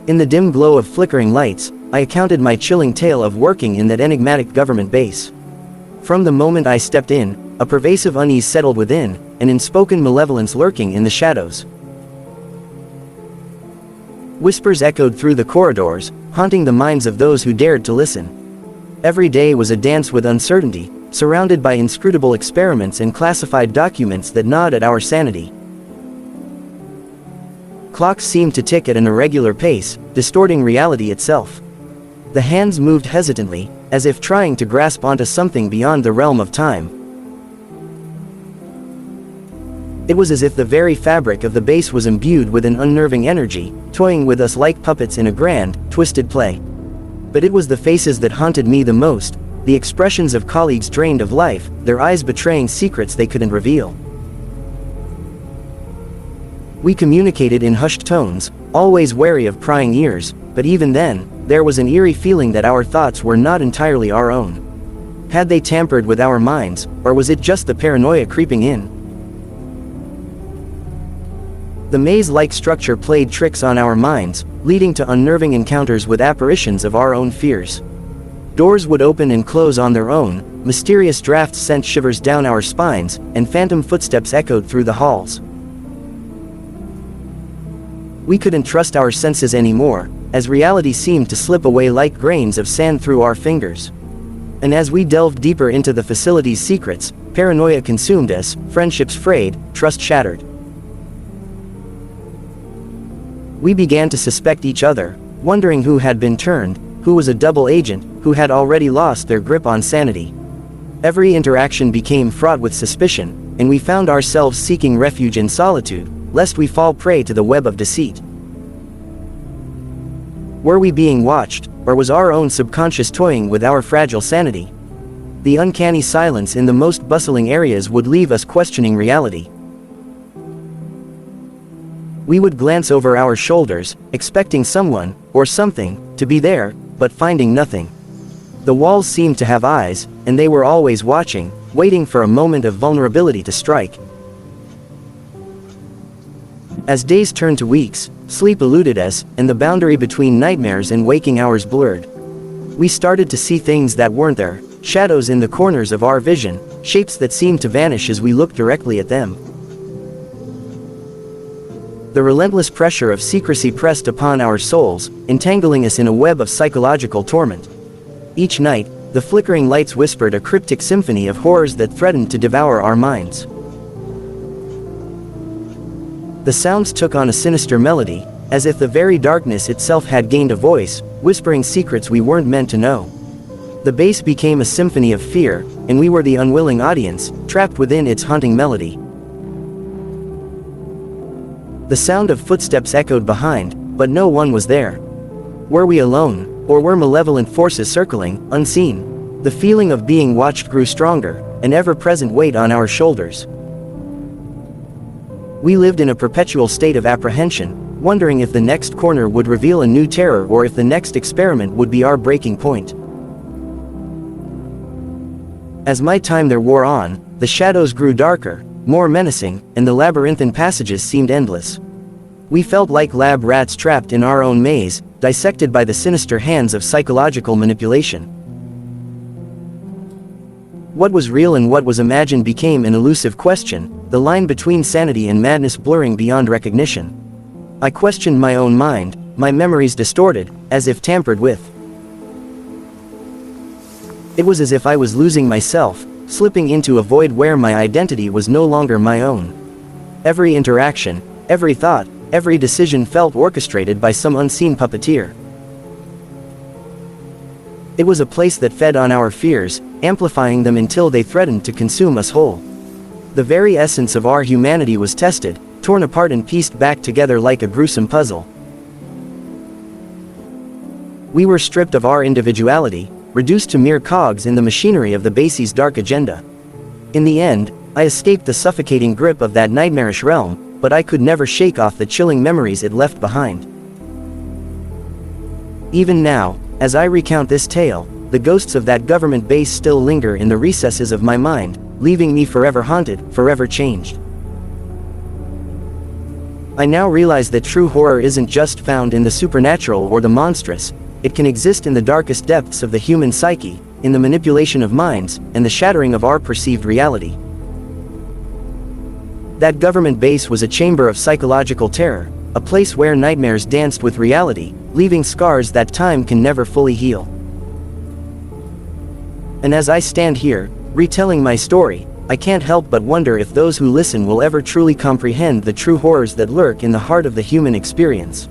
In the dim glow of flickering lights, I recounted my chilling tale of working in that enigmatic government base. From the moment I stepped in, a pervasive unease settled within, an unspoken malevolence lurking in the shadows. Whispers echoed through the corridors, haunting the minds of those who dared to listen. Every day was a dance with uncertainty, surrounded by inscrutable experiments and classified documents that gnawed at our sanity. Clocks seemed to tick at an irregular pace, distorting reality itself. The hands moved hesitantly, as if trying to grasp onto something beyond the realm of time. It was as if the very fabric of the base was imbued with an unnerving energy, toying with us like puppets in a grand, twisted play. But it was the faces that haunted me the most, the expressions of colleagues drained of life, their eyes betraying secrets they couldn't reveal. We communicated in hushed tones, always wary of prying ears, but even then, there was an eerie feeling that our thoughts were not entirely our own. Had they tampered with our minds, or was it just the paranoia creeping in? The maze-like structure played tricks on our minds, leading to unnerving encounters with apparitions of our own fears. Doors would open and close on their own, mysterious drafts sent shivers down our spines, and phantom footsteps echoed through the halls. We couldn't trust our senses anymore, as reality seemed to slip away like grains of sand through our fingers. And as we delved deeper into the facility's secrets, paranoia consumed us, friendships frayed, trust shattered. We began to suspect each other, wondering who had been turned, who was a double agent, who had already lost their grip on sanity. Every interaction became fraught with suspicion, and we found ourselves seeking refuge in solitude, lest we fall prey to the web of deceit. Were we being watched, or was our own subconscious toying with our fragile sanity? The uncanny silence in the most bustling areas would leave us questioning reality. We would glance over our shoulders, expecting someone, or something, to be there, but finding nothing. The walls seemed to have eyes, and they were always watching, waiting for a moment of vulnerability to strike. As days turned to weeks, sleep eluded us, and the boundary between nightmares and waking hours blurred. We started to see things that weren't there, shadows in the corners of our vision, shapes that seemed to vanish as we looked directly at them. The relentless pressure of secrecy pressed upon our souls, entangling us in a web of psychological torment. Each night, the flickering lights whispered a cryptic symphony of horrors that threatened to devour our minds. The sounds took on a sinister melody, as if the very darkness itself had gained a voice, whispering secrets we weren't meant to know. The base became a symphony of fear, and we were the unwilling audience, trapped within its haunting melody. The sound of footsteps echoed behind, but no one was there. Were we alone, or were malevolent forces circling, unseen? The feeling of being watched grew stronger, an ever-present weight on our shoulders. We lived in a perpetual state of apprehension, wondering if the next corner would reveal a new terror or if the next experiment would be our breaking point. As my time there wore on, the shadows grew darker, more menacing, and the labyrinthine passages seemed endless. We felt like lab rats trapped in our own maze, dissected by the sinister hands of psychological manipulation. What was real and what was imagined became an elusive question, the line between sanity and madness blurring beyond recognition. I questioned my own mind, my memories distorted, as if tampered with. It was as if I was losing myself, slipping into a void where my identity was no longer my own. Every interaction, every thought, every decision felt orchestrated by some unseen puppeteer. It was a place that fed on our fears, amplifying them until they threatened to consume us whole. The very essence of our humanity was tested, torn apart and pieced back together like a gruesome puzzle. We were stripped of our individuality, reduced to mere cogs in the machinery of the base's dark agenda. In the end, I escaped the suffocating grip of that nightmarish realm, but I could never shake off the chilling memories it left behind. Even now, as I recount this tale, the ghosts of that government base still linger in the recesses of my mind, leaving me forever haunted, forever changed. I now realize that true horror isn't just found in the supernatural or the monstrous, it can exist in the darkest depths of the human psyche, in the manipulation of minds, and the shattering of our perceived reality. That government base was a chamber of psychological terror, a place where nightmares danced with reality, leaving scars that time can never fully heal. And as I stand here, retelling my story, I can't help but wonder if those who listen will ever truly comprehend the true horrors that lurk in the heart of the human experience.